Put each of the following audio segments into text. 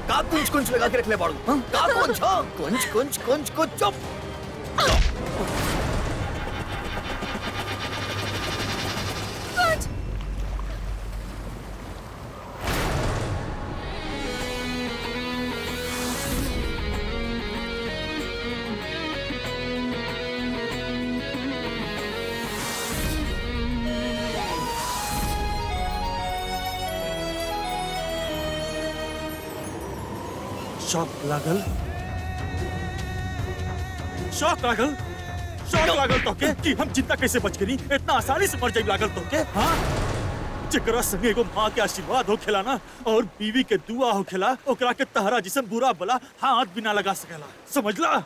का कुंच कुंच लगा के रख ले बाड़ू, हाँ? का कुंच, हाँ? कुंच कुंच कुंच कुंच चुप। शॉक लागल, शॉक लागल, शॉक लागल तो के कि हम जिंदा कैसे बच गई, इतना आसानी से मर जाई लागल तो के, हाँ? जेकरा संगे एगो माँ के आशीर्वाद हो खेला ना और बीवी के दुआ हो खेला, ओकरा के तहरा जिसन बुरा भला हाथ बिना लगा सकेला, समझला?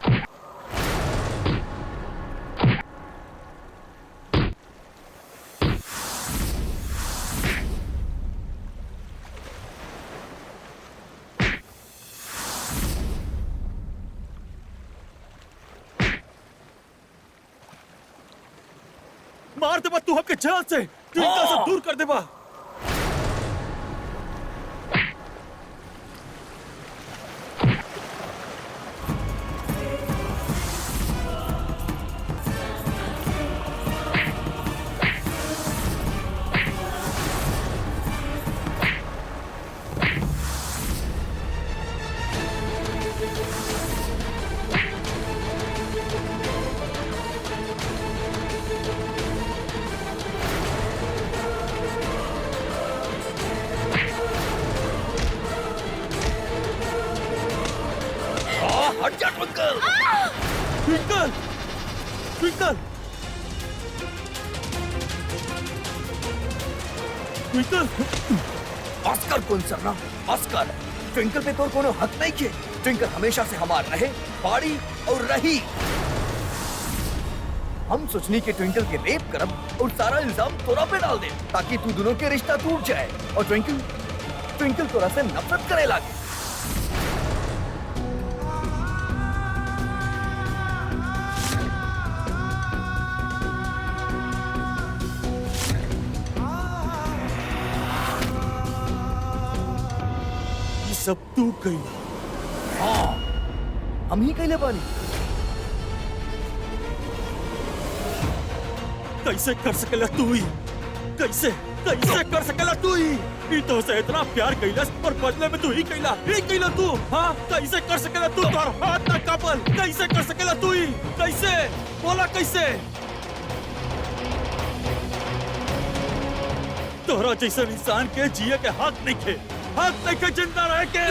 मार देबा तू हमके जान से, ट्विंकल से दूर कर देबा। हट जा twinkle. Twinkle, twinkle, twinkle, Oscar कौन सर ना? ऑस्कर, ट्विंकल पे तो कोनो हक नहीं किए। ट्विंकल हमेशा से हमार रहे, पाड़ी और रही। हम सोचनी के ट्विंकल के रेप करब और सारा इल्जाम तोरा पे डाल दे ताकि तू दोनों के रिश्ता टूट जाए और ट्विंकल तोरा से नफरत करे लागे। सब तू कही। हाँ, हम ही कहले बानी। कैसे कर सकेला तू ही? कैसे कर सकेला तू ही? ई तो से इतना प्यार कैलस और बदले में तू ही कैला तू, हाँ? कैसे कर सकेला तू? तोर हाथ ना कापल, कैसे कर सकेला तू ही? कैसे? बोला कैसे? तोरा जैसे इंसान के जिए के हक नहीं खे, हक नहीं खे जिंदा रह के।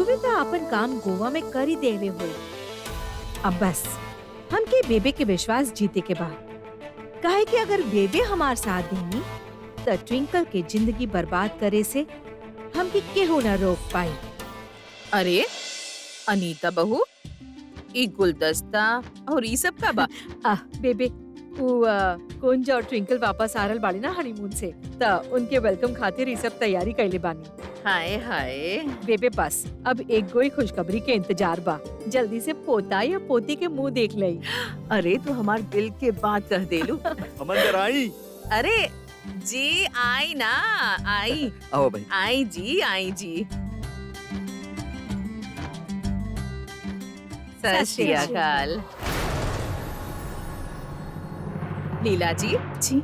युवी तो अपन काम गोवा में कर ही देले हुए। अब बस हमके बेबे के विश्वास जीते के बाद काहे कि अगर बेबे हमार साथ देनी तो ट्विंकल के जिंदगी बर्बाद करे से हमके केहू न रोक पाई। अरे अनीता बहू, ई गुलदस्ता और ई सब का बा? बेबे वो कुंज और ट्विंकल वापस आ रहल बाड़ी ना हनीमून से, त उनके वेलकम खातिर ई सब तैयारी कैले बानी। हाय हाय, बेबे बस अब एक गोई खुशखबरी के इंतजार बा, जल्दी से पोता या पोती के मुंह देख लई। अरे तू हमार दिल के बात कह देलू। हम अंदर आई। अरे जी आई ना, आई आओ भाई। आई जी। सत श्री अकाल। लीला जी,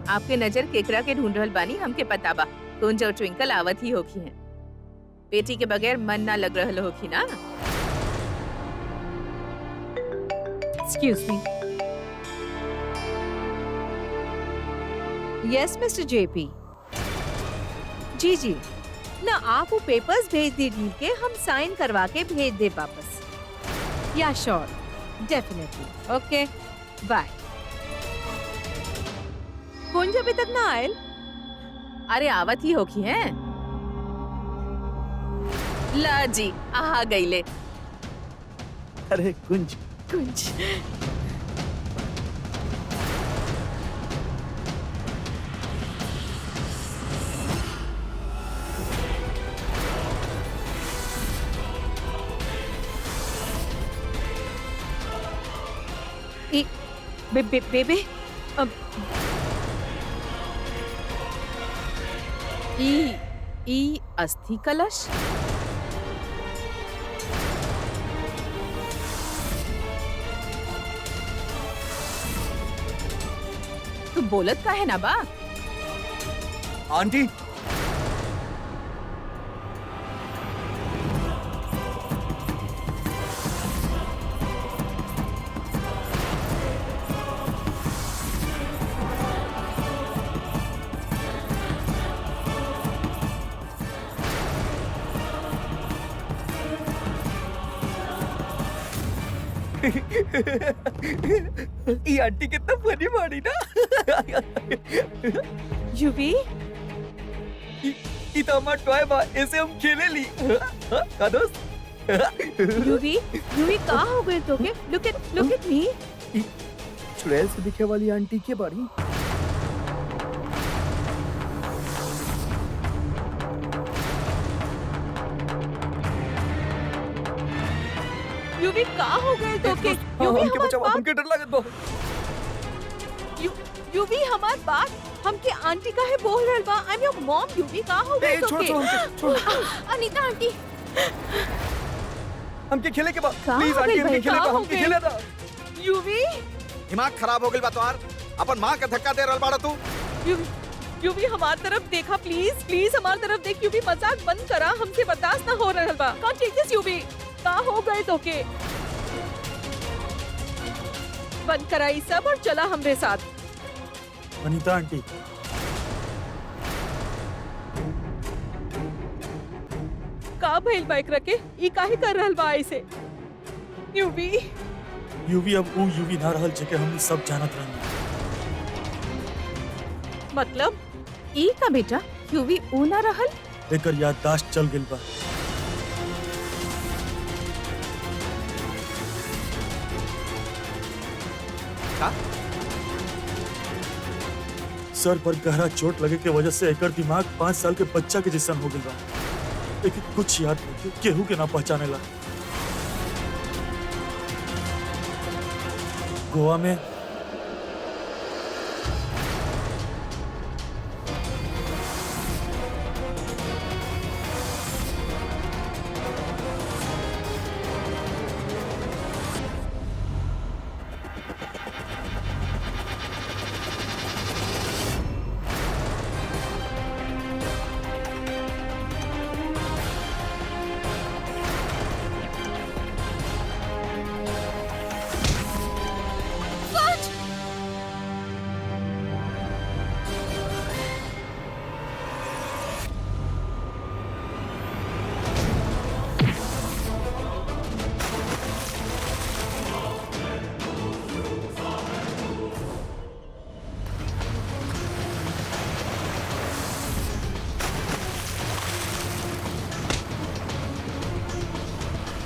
आपके नजर केकरा के ढूंढ रहल बानी, हमके पता बा। कुंज और ट्विंकल आवत ही होखी हैं। बेटी के बगैर मन ना लग रहल होखी ना? Excuse me. Yes mister JP. जी जी, ना आप वो पेपर्स भेज दीजिए के हम साइन करवा के भेज दे वापस। या श्योर, डेफिनेटली। Okay by. कुंज अभी तक ना आयल? अरे आवत ही होखी हैं। ला जी आ गईले। अरे कुंज। कुंज बेबे ई अस्थि कलश? तू बोलत का है ना बा? आंटी, ये आंटी कितना फनी बाड़ी ना। युवी ई तो हमार टॉय बा, ऐसे हम खेले ली। का दोस्त? युवी कहाँ हो गए तोके? Look at me. चुड़ैल से दिखे वाली आंटी के बाड़ी। युवी कहाँ हो गए तोके? युवी हमके बचाओ, हमके डर लागत बा। युवी हमार बात हमके आंटी का है बोल रहल बा। I am your mom. Yuvi कहाँ हो गए छोड़ तोके? छोड़। अनीता आंटी हमके खेले के बा। कहाँ प्लीज हो आंटी, गइल हमके भाई? खेले कहाँ बा, हो हमके गइल? खेले दा। युवी दिमाग खराब हो गइल बा तोहार। अपन माँ के धक्का दे रहल बाड़ा तू। युवी हमार तरफ देखा प्लीज हमार तरफ देख। युवी मजाक बंद करा, हमसे बर्दाश्त ना हो रहल बा। कौन टेक दिस? युवी कहाँ हो गए तोके? बंद करा ई सब और चला हमरे साथ। अनीता आंटी, का भइल बाइक रखे? ई काहे कर रहल बा ऐसे? युवी यूवी अब ऊ यूवी ना रहल जेके हमनी सब जानत रहनी। मतलब ई का बेटा यूवी ऊ ना रहल? एकर याददाश्त चल गेल बा। का? सर पर गहरा चोट लगे के वजह से एकर दिमाग 5 साल के बच्चा के जैसन हो गइल बा। लेकिन कुछ याद नहीं, केहू के ना पहचाने ला। गोवा में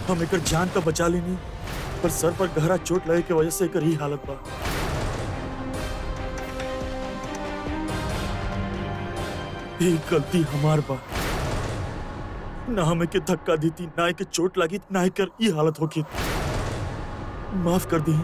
हम एकर जान तो बचा लेनी, पर सर पर गहरा चोट लगे के वजह से एकर ही हालत बा। ये गलती हमार बा, ना हमें के धक्का देती, ना के चोट लगी, ना एकर ये हालत होगी। माफ कर दी।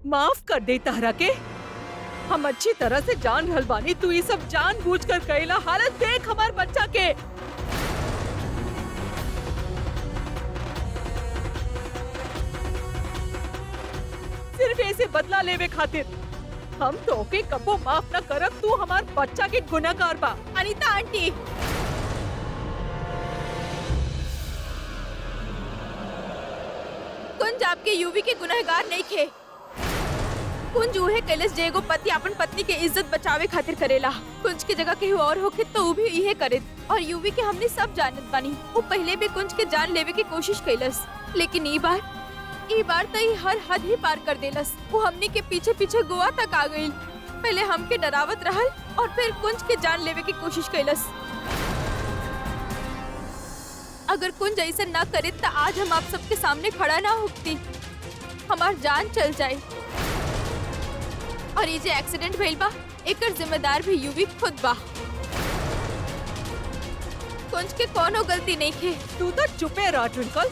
माफ कर दे तहरा के। हम अच्छी तरह से जान रहल बानी तू ये सब जानबूझ कर कइला। हालत देख हमार बच्चा के। सिर्फ ऐसे बदला लेवे खातिर हम तो के कबो माफ न करब। तू हमार बच्चा के गुनहगार बा। अनीता आंटी, कुंज आपके यूवी के गुनहगार नहीं थे। कुंज उहे कैलस जेगो पति अपन पत्नी के इज्जत बचावे खातिर करेला। कुंज के जगह केहू और होके तो ऊ भी इहे करे। और यूवी के हमने सब जानत बानी। वो पहले भी कुंज के जान लेवे की कोशिश कैलस, लेकिन ई बार तो ई हर हद ही पार कर देलस। वो हमने के पीछे पीछे गोवा तक आ गई। पहले हमके डरावत रहल और फिर कुंज के जान लेवे की कोशिश कैलस। अगर कुंज ऐसा ना करे तो आज हम आप सबके सामने खड़ा ना होती, हमार जान चल जाए। और ये जो एक्सीडेंट भइल बा, एकर जिम्मेदार भी यूवी खुद बा। कुंज के कोनो गलती नहीं थे। तू तो चुपे रह ट्विंकल।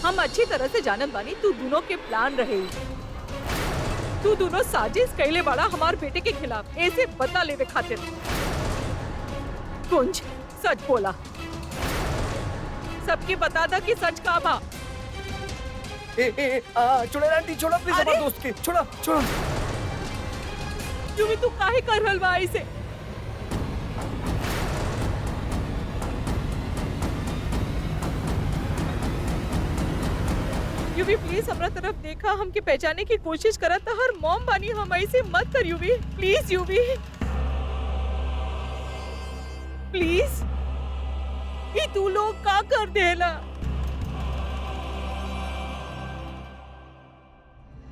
हम अच्छी तरह से जानत बानी तू दोनों के प्लान रहे। तू दोनों साजिश कैले बाड़ा हमार बेटे के खिलाफ, ऐसे बदला लेवे खातिर। कुंज सच बोला, सबके बता दा कि सच का बा। चुड़ैल आंटी छोड़ा प्लीज अरे! हमारे दोस्त के। छोड़ा छोड़ा। यूवी तू काहे कर रहल बा ऐसे? यूवी प्लीज हमरा तरफ देखा, हमके पहचाने की कोशिश करा। तो हर मॉम बानी हम, ऐसे मत कर यूवी। Please UV please. ये तू लोग का कर देला?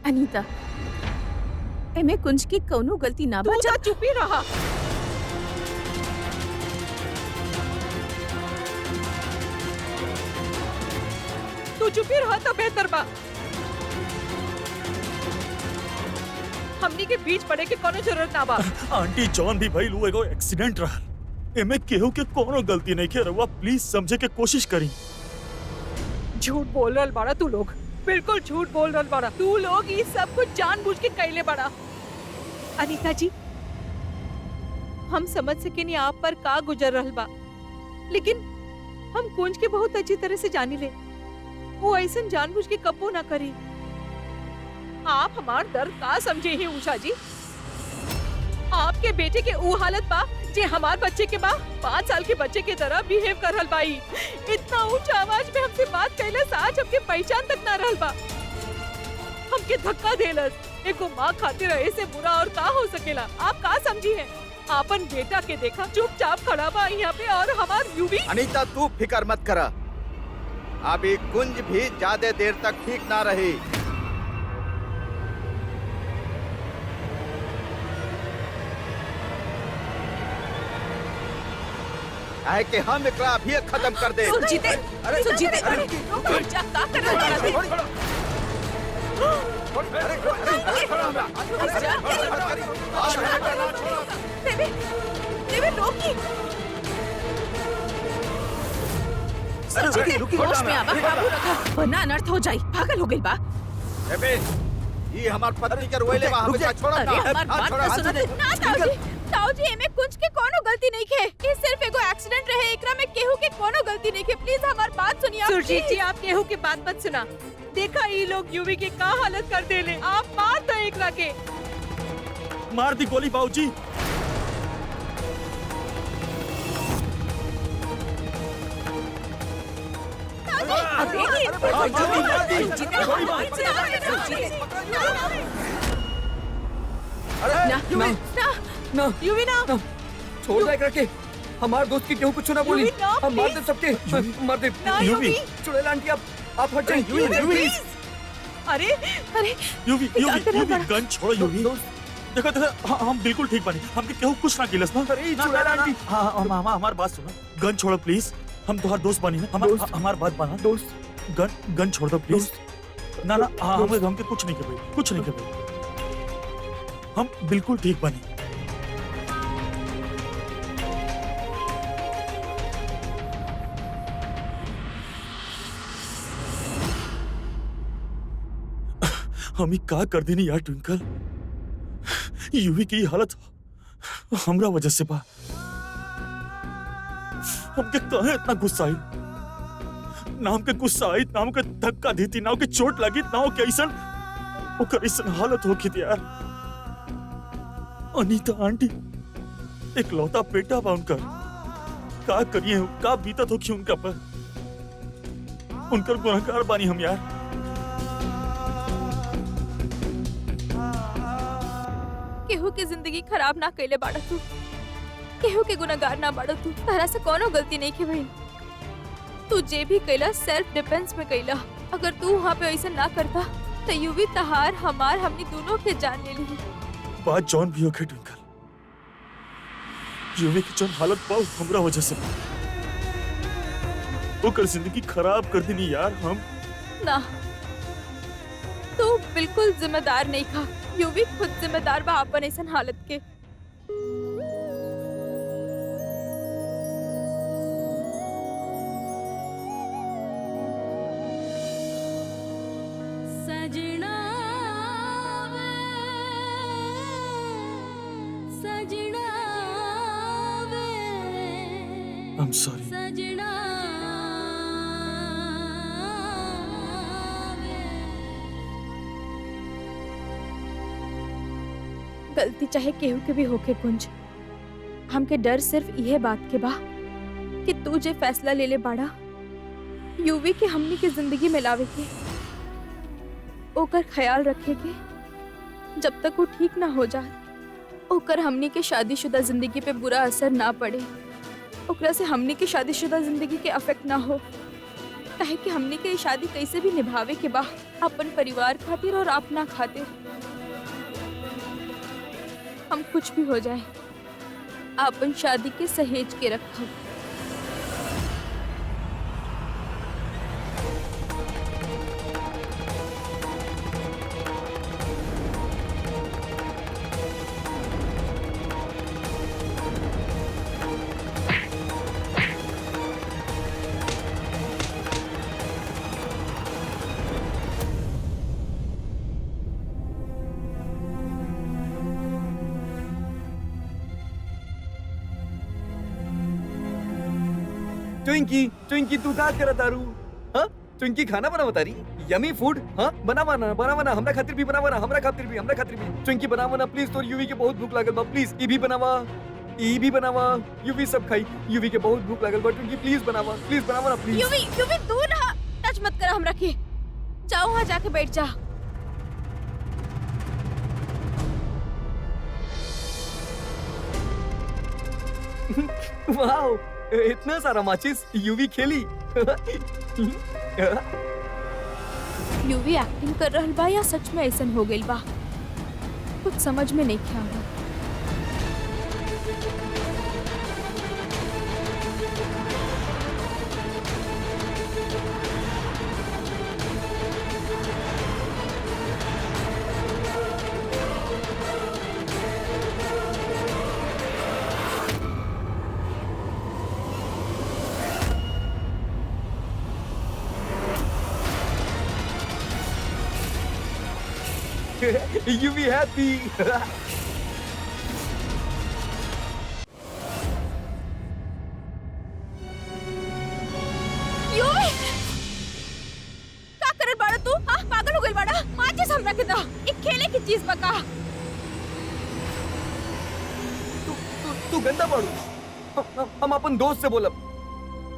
अनीता, एमे कुंज की कोनो गलती ना तू बचा। जा चुप ही रहा। तू चुप ही रहा तो बेहतर बा। हमनी के बीच पड़े के कोनो जरूरत ना बा। आंटी जॉन भी भाई लू एगो एक्सीडेंट रहल। एमे केहू के कोनो गलती नहीं के। रउआ प्लीज समझे के कोशिश करी। झूठ बोल रहल बाड़ा तू लोग, बिल्कुल झूठ बोल रहल बाड़ा। तू लोग ये सब कुछ जानबूझ के कैले बाड़ा। अनीता जी, हम समझ सके नहीं आप पर का गुजर रहल बा, लेकिन हम कुंज के बहुत अच्छी तरह से जानी ले। वो ऐसा जानबूझ के कब्बो ना करी। आप हमार दर्द का समझे ही उषा जी। आपके बेटे के वो हालत बा जे हमार बच्चे के बा। 5 साल के बच्चे के तरह बिहेव कर रहल बाई। इतना ऊंचा आवाज में हमसे बात कैलस, आज हमके पहचान तक ना रहल बा। हमके धक्का देलस। एको माँ खातिर ऐसे बुरा और का हो सकेला? आप का समझी है? आपन बेटा के देखा चुपचाप खड़ा बा यहाँ पे, और हमार यूवी। अनीता तू फिकर मत करा, अभी कुंज भी ज्यादा देर तक ठीक ना रही। काहे कि हम एकरा अभी खत्म कर दे। सुजीते, अरे सुजीते, अरे जा का कर रहा है? बेबी, बेबी रोकी। सुजीते, होश में आवा, काबू रखा, वरना अनर्थ हो जाए। पागल हो गई बा। बेबी, ये हमार पत्नी के रोएले बा, हमें छोड़ा अरे ना। हमार बात तो सुनो। ना ताऊजी, ताऊजी एमे कुछ के कोनो गलती नहीं है। ये सिर्फ एगो एक्सीडेंट रहे, एकरा में केहू के कोनो गलती नहीं है। प्लीज हमार बात सुनिए आप। सुरजीत जी, आप केहू की बात मत सुना। देखा ये लोग यूवी के का हालत कर देले। आप मार दो एकरा के। मार दी गोली बाबूजी। ना यूवी ना। छोड़ दे एकरा के। हमार दोस्त की केहू कुछ ना बोली। यूवी, ना, हम मार दे please। सबके। मार दे। ना यूवी। यूवी। चुड़ैल आंटी आप आप हट जाइए यूवी प्लीज। अरे अरे यूवी क्या यूवी कर रहा यूवी बड़ा? गन छोड़ो यूवी। दोस्त देखो देखो हम बिल्कुल ठीक बनी, हमके केहू कुछ ना किलस ना। अरे चुड़ैल आंटी। हाँ हमार बात सुनो, गन छोड़ो प्लीज, हम तुम्हार दोस्त बनी ना, दोस्त। हमार बात माना। दोस्त गन छोड़ दो प्लीज। ना ना हाँ हमके कुछ नहीं कर भाई, कुछ नहीं कर भाई, हम बिल्कुल ठीक बनी। हम ही का कर देनी यार ट्विंकल, यूवी की हालत हमरा वजह से बा। हमके कहे इतना गुस्सा आई, ना हमके गुस्सा आई, ना हमके धक्का देती, ना हमके चोट लगी, ना हो कैसन ओकर ऐसन हालत होगी थी यार। अनीता आंटी एक लौता बेटा बा उनकर, का करिए, का बीतत होगी उनका पर, उनकर गुनहगार बानी हम यार। केहू की जिंदगी खराब ना कैले बाड़ा तू, केहू के गुनहगार ना बाड़ा तू, तारा से कोनो गलती नहीं के भई। तू जे भी कैला सेल्फ डिफेंस में कैला। अगर तू वहाँ पे ऐसा ना करता तो यूवी तहार हमार हमनी दोनों के जान ले ली। बात जॉन भी होके ट्विंकल, यूवी की जॉन हालत बा हमरा वजह से बा। ओकर जिंदगी खराब कर देनी यार हम। ना, तू बिल्कुल जिम्मेदार नहीं खा। यूवी खुद जिम्मेदार बा अपन ऐसन हालत के। सजना वे, सजना वे, I'm sorry. सजना गलती चाहे केहू के भी होके कुंज, हमके डर सिर्फ यह बात के बा कि तू जे फैसला ले ले बाड़ा यूवी के हमनी के जिंदगी में लावे के, ओकर ख्याल रखे के, जब तक वो ठीक ना हो जाए, ओकर हमनी के शादीशुदा जिंदगी पे बुरा असर ना पड़े, ओकरा से हमनी के शादीशुदा जिंदगी के अफेक्ट ना हो। काहे कि हमनी के शादी कैसे भी निभावे के बा, अपन परिवार खातिर और अपना खातिर। हम कुछ भी हो जाए अपन शादी के सहेज के रखब। ट्विंकी ट्विंकी तू का करत तारू? हाँ ट्विंकी खाना बनावा तारी, यमी फूड। हाँ बनावा ना हमरा खातिर भी बनावा ना, हमरा खातिर भी ट्विंकी बनावा ना प्लीज। तोर यूवी के बहुत भूख लागल बा, प्लीज ई भी बनावा, यूवी सब खाई। यूवी के बहुत भूख लागल बा, ट्विंकी प्लीज बनावा ना प्लीज। यूवी तू ना टच मत कर हमरा के, जाओ वहाँ जाके बैठ जा। वाओ इतना सारा माचिस यूवी खेली। यूवी एक्टिंग कर रहल बा या सच में ऐसन हो गइल बा, कुछ समझ में नहीं ख्याल। You be happy. यूवी का करत बाड़ा तू? हाँ पागल हो गइल बाड़ा? माचिस हमरा के दा, एक खेले की चीज बका। तू गंदा बाड़ू। हम अपन दोस्त से बोलब।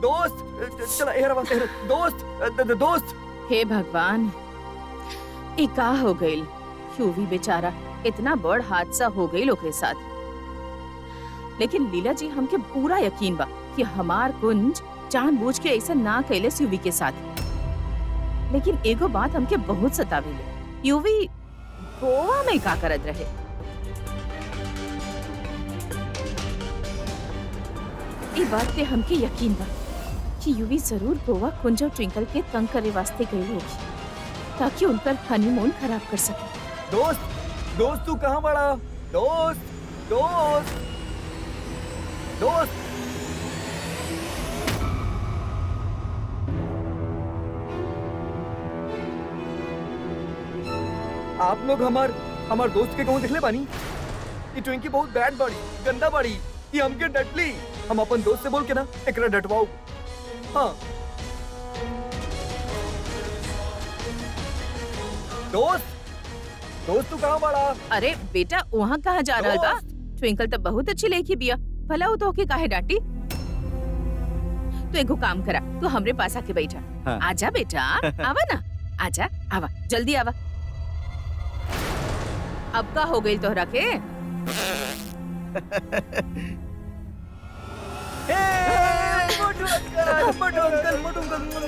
दोस्त चला एहरा दोस्त। हे भगवान, ई का हो गइल? यूवी बेचारा इतना बड़ हादसा हो गइल ओकरे साथ। लेकिन लीला जी हमके पूरा यकीन बा कि हमार कुंज जानबूझ के ऐसा ना कैले यूवी के साथ। लेकिन एगो बात हमके बहुत सतावेले, यूवी गोवा में का करत रहे? ई बात पे हमके यकीन बा कि यूवी जरूर गोवा कुंज और ट्विंकल के तंग करे वास्ते गई होगी ताकि उनका हनीमून खराब कर सके। दोस्त तू कहाँ बड़ा? दोस्त दोस्त दोस्त आप लोग हमार दोस्त के कहूँ दिखले बानी? ये ट्विंकी बहुत बैड बाड़ी, गंदा बाड़ी, ये हमके डटली। हम अपन दोस्त से बोल के ना एकरा डटवाओ। हाँ दोस्त तू कहाँ बड़ा? अरे बेटा वहाँ कहाँ जा रहा बा? ट्विंकल तो बहुत अच्छी लड़की बिया, भला वो तो के काहे डांटी? तू एगो काम करा, तू हमरे पास आके बैठा। हाँ। आजा बेटा, आवा ना, आजा, आवा, जल्दी आवा। अब का हो गई तोहरा के? मोटू अंकल।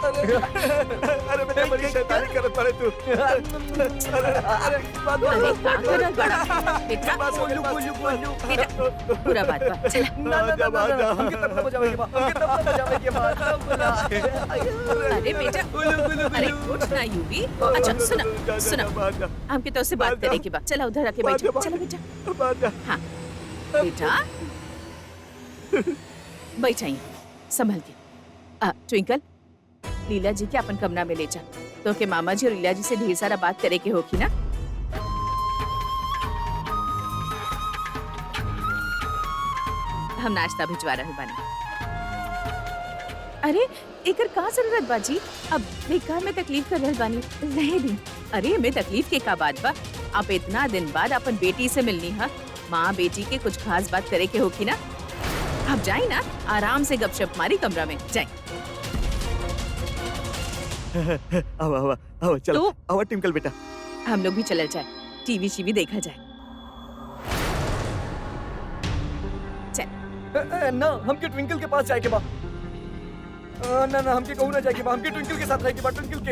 अरे बेटा बड़ी शैतानी करत पड़े तू। अरे का करल बड़ा? बेटा बोलू। बेटा पूरा बात बा, चला। ना हमके तब ना बजावे के बाद अरे बेटा, अरे कुछ ना यूवी। अच्छा सुना, हमके तो उससे बात करे के बा। चला उधर आके बैठो, चला बेटा। हाँ बेटा बैठाई, संभल के। ट्विंकल, लीला जी के अपन कमरा में ले जा, तो के मामा जी और लीला जी से ढेर सारा बात करे के होगी ना। हम नाश्ता भिजवा रहे बानी। अरे एकर का जरूरत बाजी? अब बेकार में तकलीफ कर रहल बानी, रहे दी। अरे हमें तकलीफ के का बात बा? आप इतना दिन बाद अपन बेटी से मिलनी है, माँ बेटी के कुछ खास बात करे के होगी ना। अब जाए ना, आराम से गपशप मारी कमरा में जाए। आओ चलो, तो? आओ टिंकल बेटा। हम लोग भी चले जाए, टीवी शीवी देखा जाए। ना हमके ट्विंकल के पास जाए के बा। ना हमके कहूँ ना जाए के बा, हमके ट्विंकल के साथ रहे के बा। ट्विंकल के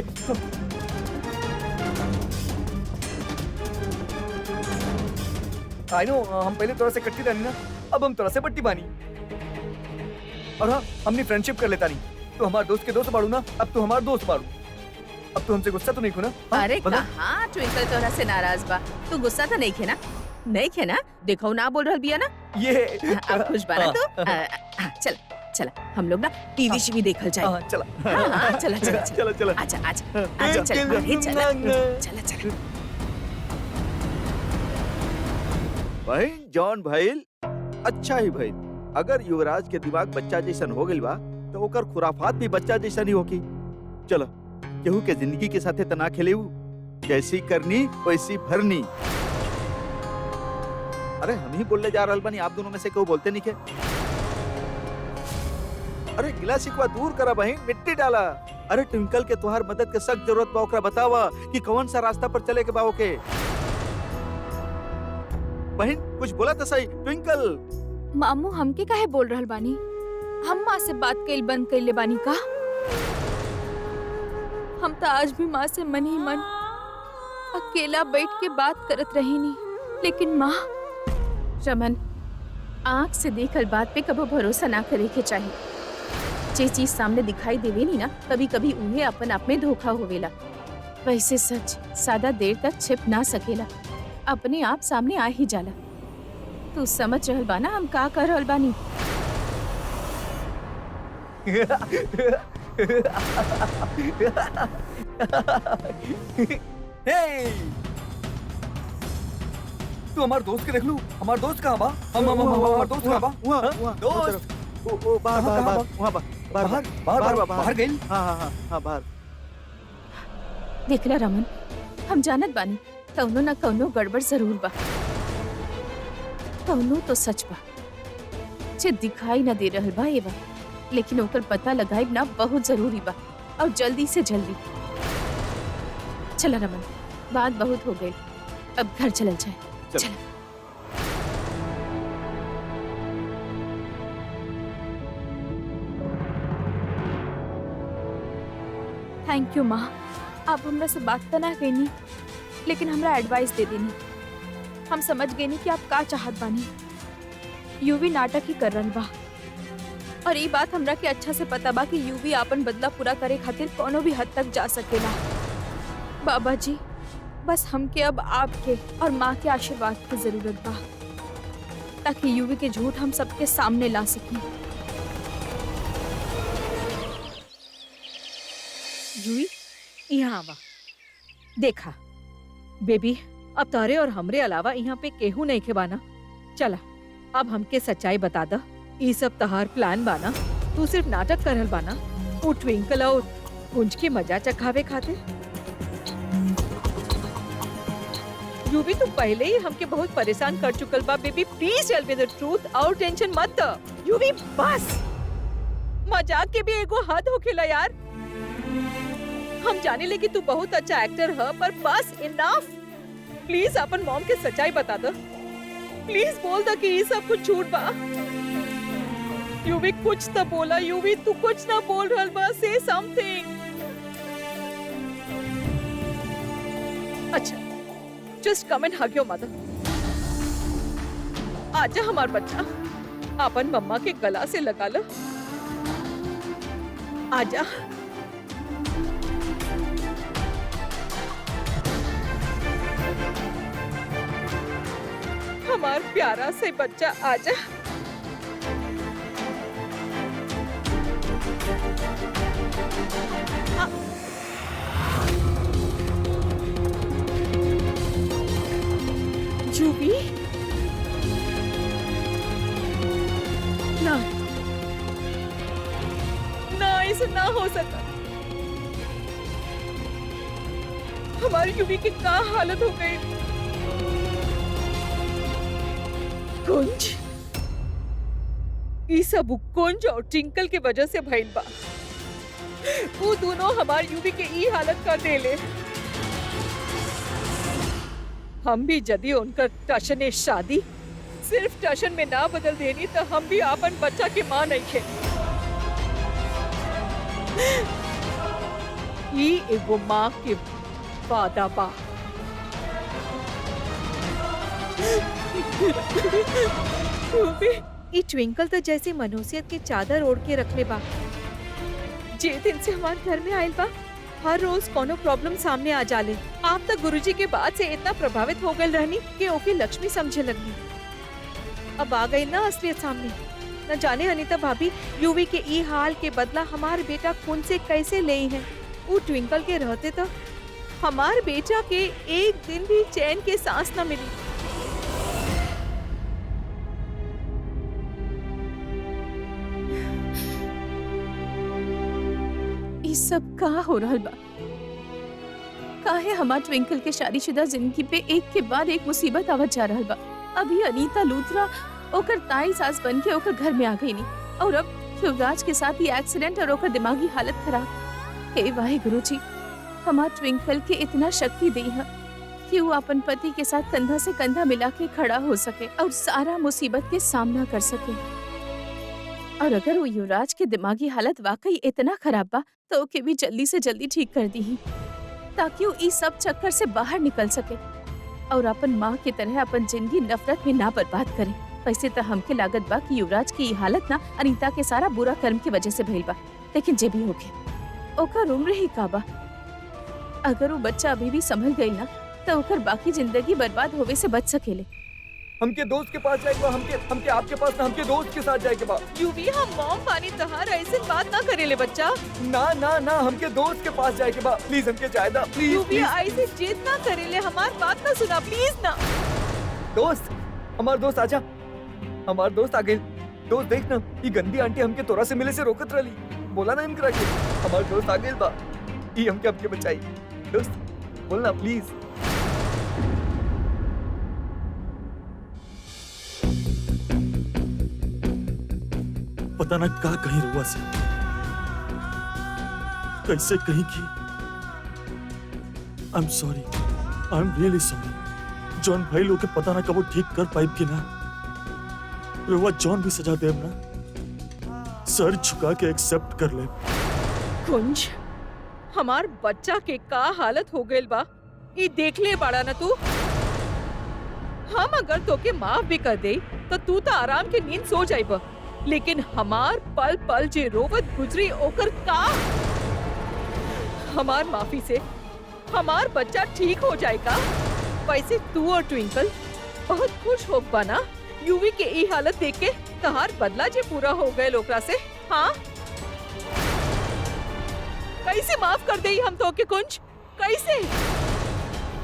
आई नो, हम पहले तोरा से कट्टी रहनी ना, अब हम तोरा से बट्टी बानी। और हाँ, हमने फ्रेंडशिप कर लेता नहीं। तो हमारे दोस्त के दोस्त बाड़ू ना, अब तो हमारे दोस्त बाड़ू। अब तो हमसे गुस्सा तो नहीं खुना? अरे कहाँ ट्विंकल तोरा से नाराज बा? तू गुस्सा तो नहीं खे ना? नहीं खे ना? देखो ना बोल रहल बिया ना। ये अब खुश बाना तो? चला हम लोग ना टीवी शीवी देखल जाए। चला चला आजा चला। भाई जॉन भाईल अच्छा ही भाई। अगर युवराज के दिमाग बच्चा जैसन हो गइल बा तो ओकर खुराफात भी बच्चा जैसन ही होगी। चलो केहू के जिंदगी के साथे तना खेलेऊ, जैसी करनी वैसी भरनी। अरे हम ही बोलने जा रहल बानी, आप दोनों में से केहू बोलते नहीं के। अरे गिला शिकवा दूर करा बहन, मिट्टी डाला। अरे ट्विंकल के तुम्हार मदद के सख्त जरूरत बा, ओकरा बतावा कि कौन सा रास्ता पर चले के बा ओके। बहन कुछ बोला तो सही। ट्विंकल मामू हमके काहे बोल रहल बानी? हम माँ से बात कइल बंद कइले बानी का? हम तो आज भी माँ से मन ही मन अकेला बैठ के बात करत रही नी, लेकिन माँ। रमन, आँख से देखल बात पे कबो भरोसा ना करे के चाहिए। जे चीज सामने दिखाई देवे नी ना, कभी कभी उन्हें अपन आप में धोखा होवेला। वैसे सच सादा देर तक छिप ना सकेला, अपने आप सामने आ ही जाला। तू समझ रहल बाना हम का कर रहल बानी? तू हमारे दोस्त के देख लू। हमारे दोस्त कहाँ बा? हम हमारे दोस्त कहाँ बा? दोस्त ओ बाहर वहाँ बाहर गई। हाँ बाहर। देखला रमन, हम जानत बानी कौनो ना कौनो गड़बड़ जरूर बा। कौनो तो सच बा जे दिखाई ना दे रहल बा ये बा, लेकिन ओकर पता लगाइब ना बहुत जरूरी बा, और जल्दी से जल्दी। चला रमन, बात बहुत हो गई, अब घर चलल जाए। चला। थैंक यू माँ। आप हमरा से बात तो ना कहनी, लेकिन हमरा एडवाइस दे देनी। हम समझ गए नहीं कि आप का चाहत बानी। यूवी नाटक ही कर रहा बा, और ये बात हमरा के अच्छा से पता बा कि यूवी आपन बदला पूरा करे खातिर कोनो भी हद तक जा सकेला। बाबा जी, बस हमके अब आपके और माँ के आशीर्वाद की जरूरत बा, ताकि यूवी के झूठ हम सबके सामने ला सकें। यूवी, यहाँ आवा। देखा बेबी, अब तारे और हमरे अलावा यहाँ पे केहू नहीं के बाना। चला अब हमके सच्चाई बता द। ई सब तहार प्लान बाना? तू सिर्फ नाटक करल बाना वो ट्विंकल और कुंज के मजा चखावे खातिर? यूवी, तू पहले ही हमके बहुत परेशान कर चुकल बा। Baby please tell me the truth और टेंशन मत द। यूवी बस, मजाक के भी एगो हद होखेला यार। हम जाने ले कि तू बहुत अच्छा एक्टर है, पर बस इनफ। प्लीज अपन मॉम के सच्चाई बता दो। प्लीज बोल दो कि ये सब कुछ झूठ बा। यूवी कुछ तो बोला। यूवी तू कुछ ना बोल रहल बा, से समथिंग। अच्छा, just come and hug your mother. आजा हमार बच्चा, अपन मम्मा के गला से लगा लो। आजा। हमार प्यारा से बच्चा, आजा। यूवी, ना ना, ऐसा ना हो सका। हमारी यूवी की क्या हालत हो गई। कुंज, ये सब कुंज और ट्विंकल के वजह से भइल बा। वो दोनों हमारी यूवी के ई हालत कर देले। हम भी यदि उनका टशन शादी सिर्फ टशन में ना बदल देनी, तो हम भी अपन बच्चा के मां नहीं खे। ये एगो माँ के वादा बा। ई ट्विंकल तो जैसे मनुष्यत के चादर ओढ़ के रखले बा। जे दिन से हमारे घर में आयल बा, हर रोज कोनो प्रॉब्लम सामने आ जाले। आप तो गुरुजी के बाद से इतना प्रभावित हो गए रहनी कि ओके लक्ष्मी समझे लगनी। अब आ गई ना असलियत सामने। न जाने अनीता भाभी यूवी के ई हाल के बदला हमारे बेटा खून से कैसे ले हैं। वो ट्विंकल के रहते तो हमारे बेटा के एक दिन भी चैन के सांस न मिली। ये सब कहाँ हो रहा बा? काहे हमार ट्विंकल के शादीशुदा जिंदगी पे एक के बाद एक मुसीबत आवत जा रहा बा। अभी अनीता लूथरा ओकर ताई सास बन के ओकर घर में आ गई नी, और अब युवराज के साथ ही एक्सीडेंट और ओकर दिमागी हालत खराब। हे वाहे गुरुजी, हमार ट्विंकल के इतना शक्ति दी है कि वो अपन पति के साथ कंधा से कंधा मिला के खड़ा हो सके और सारा मुसीबत के सामना कर सके। और अगर वो युवराज के दिमागी हालत वाकई इतना खराब बा, तो ओके भी जल्दी से जल्दी ठीक कर दी, ताकि वो इस सब चक्कर से बाहर निकल सके और अपन माँ की तरह अपन जिंदगी नफरत में ना बर्बाद करे। वैसे तो हमके लागत बा कि युवराज की हालत ना अनीता के सारा बुरा कर्म की वजह से भइल बा, लेकिन जे भी होके ओकर उम्र ही का बा। अगर वो बच्चा अभी भी संभल गई ना, तो ओकर बाकी जिंदगी बर्बाद होवे से बच सकेले। हमके दोस्त के पास जाएगा, हमके आपके पास ना, हमके दोस्त के साथ जाएगा। यूवी, हम मॉम पानी तहार ऐसे बात ना करेले बच्चा। ना ना ना, हमके दोस्त के पास जाएगा। प्लीज हमके जायदा, प्लीज यूवी प्लीज। ऐसे जिद ना करेले, हमार बात ना सुना प्लीज ना। दोस्त, हमार दोस्त आजा। हमार दोस्त आ गई। दोस्त देख ना, ये गंदी आंटी हमके तोरा से मिले से रोकत रही। बोला ना इनकरा के हमार दोस्त आ गई बा, ये हमके आपके बचाई। दोस्त बोलना प्लीज। पता ना का कहीं रुआ से कैसे कहीं की। I am sorry, I am really sorry. John भाई लोग के पता ना कब ठीक कर पाइप की ना। रुआ जॉन भी सजा देव ना, सर झुका के एक्सेप्ट कर ले। कुंज, हमार बच्चा के का हालत हो गइल बा ई देख ले बाड़ा ना तू। हम अगर तोके माफ भी कर दे तो तू तो आराम के नींद सो जाइब, लेकिन हमार पल पल जे रोवत गुजरी ओकर का। हमार माफी से हमार बच्चा ठीक हो जाएगा। वैसे तू और ट्विंकल बहुत खुश हो बना यूवी के ई हालत देख के। तहार बदला जे पूरा हो गए ओकरा से। हाँ कैसे माफ कर दे हम तो के कुंज, कैसे?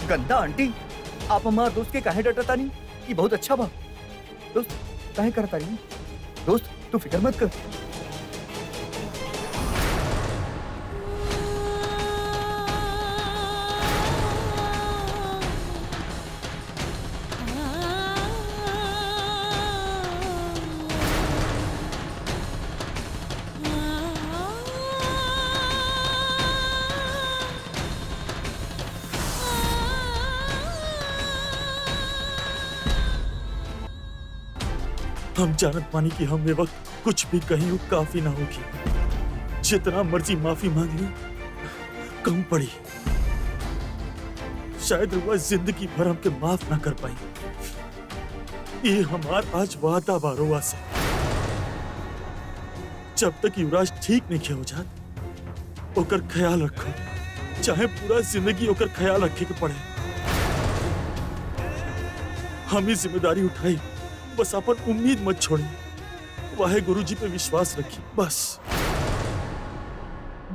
गंदा आंटी, आप हमार दोस्त के काहे डटता नहीं? ये बहुत अच्छा बा। दोस्त काहे करता नहीं? दोस्त तू फिक्र मत कर। हम जानत मानी कि हम ये वक्त कुछ भी कहीं वो काफी ना होगी। जितना मर्जी माफी मांग ली कम पड़ी। शायद वह जिंदगी भर हमके माफ ना कर पाई। ये हमार आज वादा बारोवा से। जब तक युवराज ठीक नहीं हो जात ओकर ख्याल रखो, चाहे पूरा जिंदगी ओकर ख्याल रखे के पड़े। हम ही जिम्मेदारी उठाई, बस अपन उम्मीद मत छोड़ी। वाहे गुरुजी पे विश्वास रखी बस।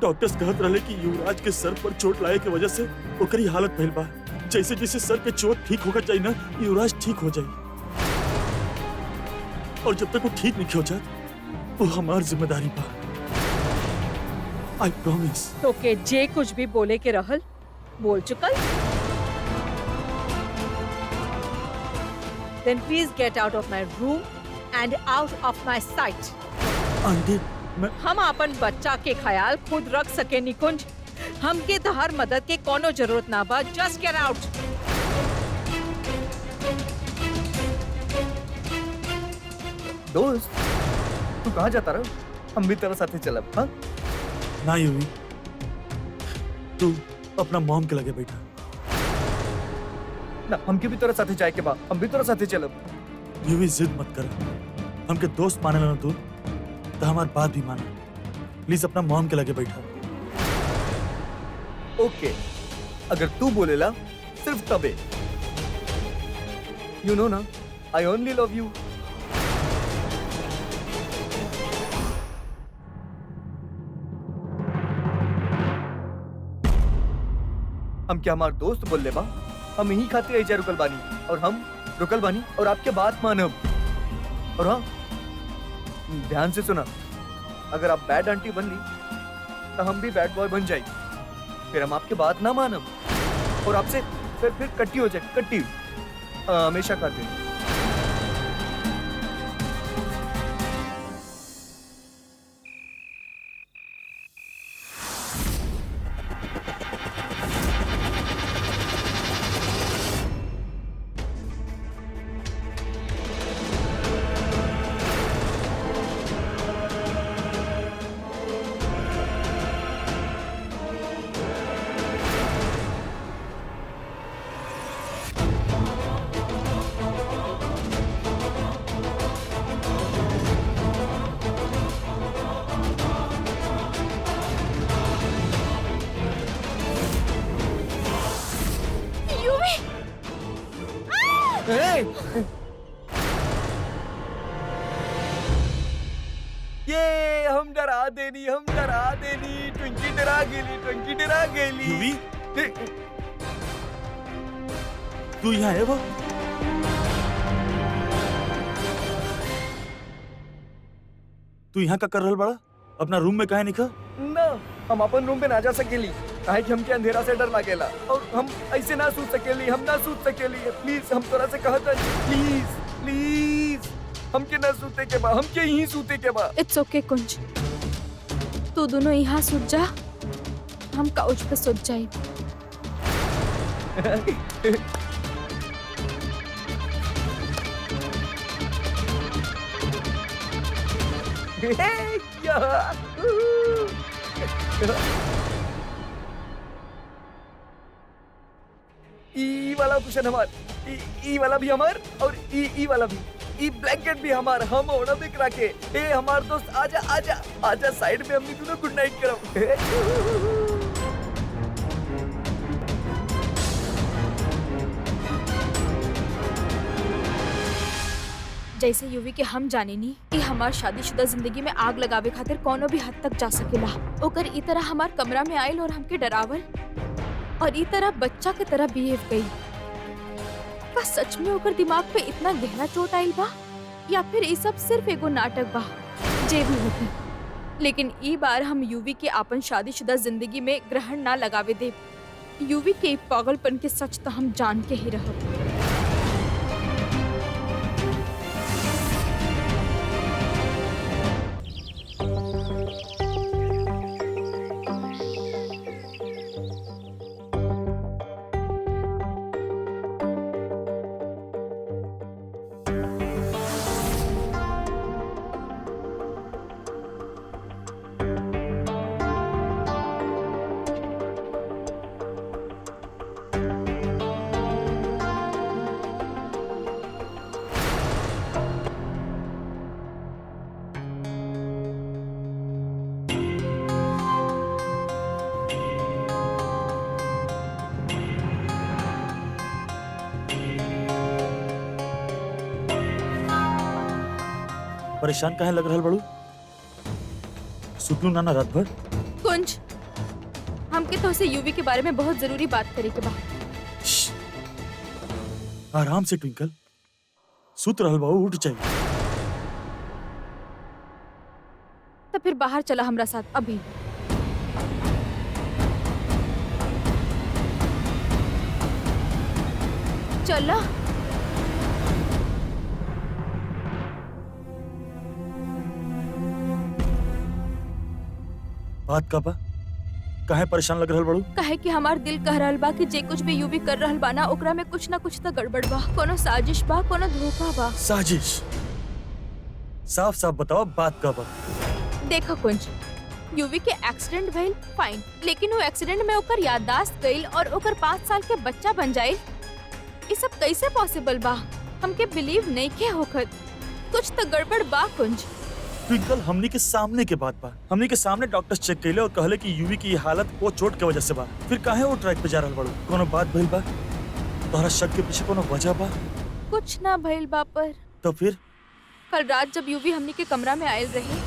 डॉक्टर्स कहत रहे कि युवराज के सर पर चोट लाए की वजह से ओकरी हालत भइल बा। जैसे जैसे सर के चोट ठीक होकर जाई ना युवराज ठीक हो जाई। और जब तक वो ठीक नहीं हो जात वो हमार जिम्मेदारी बा। I promise. तो के जे कुछ भी बोले के रहल बोल चुकल। Then please get out of my room and out of my sight. Aunty मैं हम अपन बच्चा के ख्याल खुद रख सके निकुंज। हमके तहार मदद के कोनो जरूरत ना बा। Just get out. दोस्त तू कहाँ जाता रहा? हम भी तेरे साथे चलब। हाँ ना यूवी, तू अपना मॉम के लगे बैठा। ना हमके भी तेरे साथे जाए के बा। हम भी तेरे साथे चलब। यूवी जिद मत कर। हमके दोस्त माने ना तू तो हमारी बात भी माना। प्लीज अपना मॉम के लगे बैठा। ओके अगर तू बोलेला सिर्फ तबे। यू नो ना आई ओनली लव यू। हम क्या हमार दोस्त बोल ले बा? हम यही खातिर एजा रुकल बानी और हम रुकल बानी और आपके बात मानब। और हाँ ध्यान से सुना, अगर आप बैड आंटी बन ली तो हम भी बैड बॉय बन जाए। फिर हम आपके बात ना मानब और आपसे फिर कट्टी हो जाए। कट्टी हमेशा खाते। ये हम डरा देनी ट्विंकी डरा गेली। यूवी तू यहाँ है वो? तू यहाँ का कर रहल बड़ा? अपना रूम में काहे निका? ना हम अपन रूम पे ना जा सकेली काहे कि हमके अंधेरा से डर लागेला और हम ऐसे ना सूत सकेली। हम ना सूत सकेली। प्लीज हम तोरा से कहता प्लीज प्लीज हमके ना सूते के बा। हमके यहीं सूते के बा। इट्स ओके कुंज, तू दोनों यहाँ सूत जा, हम काउच पे सूत जाए। वाला कुशन हमार, ई वाला भी हमार और ई वाला भी, ई ब्लैंकेट भी हमार, हम ओढ़ा भी करा के। ए हमार दोस्त आजा आजा आजा साइड में, हमनी दोनों गुड नाइट करो। जैसे यूवी के हम जाने नी कि हमार शादीशुदा जिंदगी में आग लगावे खातिर कोनो भी हद तक जा सकेला। ओकर ई तरह हमार कमरा में आयल और हमके डरावल और ई तरह बच्चा के तरह बिहेव कई। का सच में ओकर दिमाग पे इतना गहरा चोट आयल बा या फिर ये सब सिर्फ एगो नाटक बा? जे भी होती, लेकिन ई बार हम यूवी के आपन शादीशुदा जिंदगी में ग्रहण ना लगावे दे। यूवी के पागलपन के सच तो हम जान के ही रहब। परेशान काहे लग रहल बड़ू? सुतलू ना रात भर? कुंज, हमके तो से यूवी के बारे में बहुत जरूरी बात करे के बा। श्श, आराम से ट्विंकल, सुत रहल बाबू, उठ जाइए। तो फिर बाहर चला हमरा साथ अभी। चला। बात का बा? काहे परेशान लग रहल बड़ू? काहे कि हमार दिल कह रहल बा कि जे कुछ भी यूवी कर रहल बा ना, ओकरा में कुछ ना कुछ तो गड़बड़ बा। कोनो साजिश बा, कोनो धोखा बा। साजिश? साफ साफ बताओ बात का बा? देखो कुंज, यूवी के एक्सीडेंट भइल, फाइन, लेकिन वो एक्सीडेंट में ओकर याददाश्त गइल और ओकर 5 साल के बच्चा बन जाइल। ये सब कैसे पॉसिबल बा? हमके बिलीव नहीं के होखत। कुछ तो गड़बड़ बा कुंज। ट्विंकल, हमनी के सामने के बात बा। हमनी के सामने डॉक्टर्स चेक कइले और कहले कि यूवी की ये हालत वो चोट के वजह से बा। फिर काहे वो ट्रैक पे जा रहल बड़ू? कोनो बात भइल बा? तोहरा शक के पीछे कोनो वजह बा? कुछ ना भइल बा, पर तो फिर कल रात जब यूवी हमनी के कमरा में आयल रहे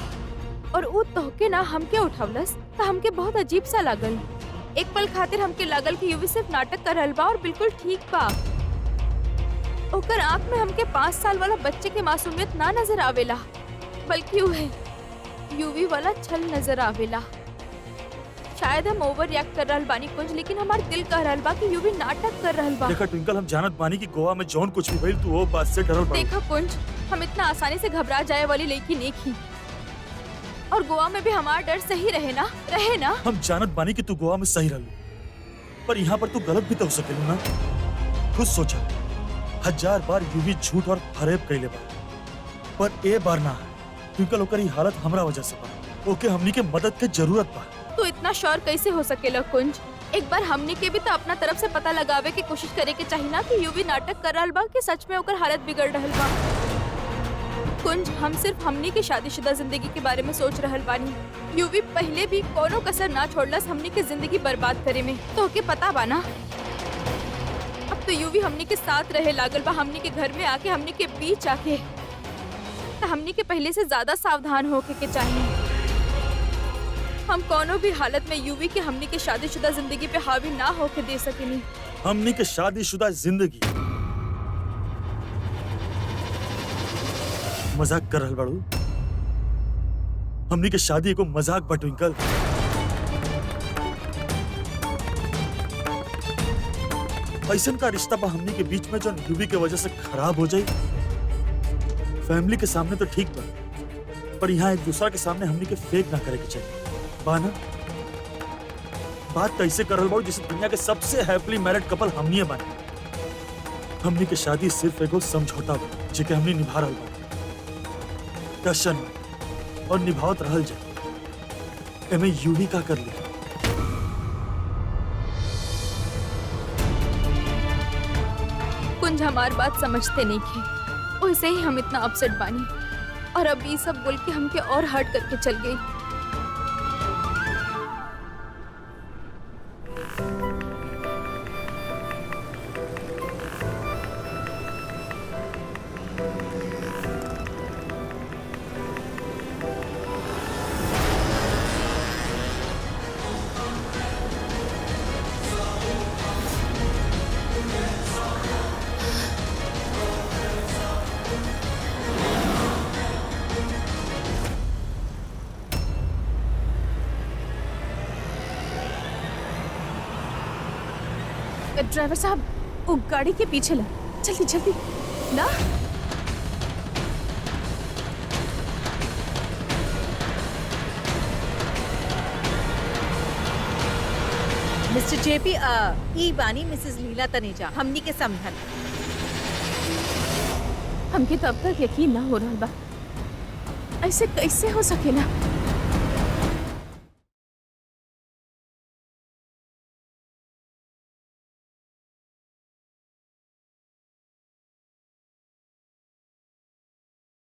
और वो तोहके ना हमके उठवलस, तो हमके बहुत अजीब सा लागल। एक पल खातिर हमके लागल कि यूवी सिर्फ नाटक कर रहल बा और बिल्कुल ठीक बा। ओकर आँख में हमके 5 साल वाला बच्चे के मासूमियत ना नजर आवेला, बल्कि उहे यूवी वाला छल नजर आवेला। शायद हम ओवर रिएक्ट कर रहल बानी कुंज, लेकिन हमार दिल कह रहल बा कि यूवी नाटक कर रहल बा। देखा ट्विंकल, हम जानत बानी कि गोवा में जौन कुछ भी भइल तू वो बात से डरल बा। देखा कुंज, हम इतना आसानी से घबरा जाए वाली लड़की नहीं थी, और गोवा में भी हमारा डर सही रहे ना। हम जानत बानी कि तू गोवा में सही रहलू, पर यहाँ पर तू गलत भी तो हो सकेलू ना। खुद सोचा, 1000 बार यूवी झूठ और फरेब कइले बा, पर ए बार ना। ट्विंकल, ओकर ई हालत हमरा वजह से बा। ओके हमनी के मदद के जरूरत बा। तू इतना श्योर कैसे हो सकेला कुंज? एक बार हमने के भी तो अपना तरफ से पता लगावे की कोशिश करे के चाहिए ना कि यूवी नाटक कर रहल बा कि सच में ओकर हालत बिगड़ रहल बा। कुंज, हम सिर्फ हमनी के शादीशुदा जिंदगी के बारे में सोच रहल बानी। यूवी पहले भी कोनो कसर ना छोड़लस हमनी के जिंदगी बर्बाद करे में, तो ओके पता बा ना। अब तो यूवी हमनी के साथ रहे लागल बा, हमनी के घर में आके, हमनी के बीच आके। तो हमनी के पहले से ज्यादा सावधान होके के चाहिए। हम कोनो भी हालत में यूवी के हमनी के शादीशुदा जिंदगी पे हावी ना होके दे सकेनी। हमनी के शादीशुदा जिंदगी? मजाक कर रहल बाड़ू? हमनी के शादी एगो मजाक बा ट्विंकल। ऐसन का रिश्ता बा हमनी के बीच में जो यूवी के वजह से खराब हो जाए? फैमिली के सामने तो ठीक बा, पर यहाँ एक दूसरा के सामने हमनी के फेक ना करे के चाहिए बा ना। बात कैसे कर रहल बाड़ू जैसे दुनिया के सबसे हैप्पीली मैरिड कपल हमनी बानी। हमनी के शादी सिर्फ एगो समझौता बा जेके हमनी निभा रहल बा। टशन और निभावत रहल जाए। एमे यूवी का कर ली? कुंज हमार बात समझते नहीं थे, वैसे ही हम इतना अपसेट बानी और अब ये सब बोल के हमके और हर्ट करके चल गई। ड्राइवर साहब, वो गाड़ी के पीछे ला, जल्दी जल्दी ला। मिस्टर जेपी, ई बानी मिसेस लीला तनेजा, हमनी के समझन। हमके तो अब तक यकीन ना हो रहा बा, ऐसे कैसे हो सकेला?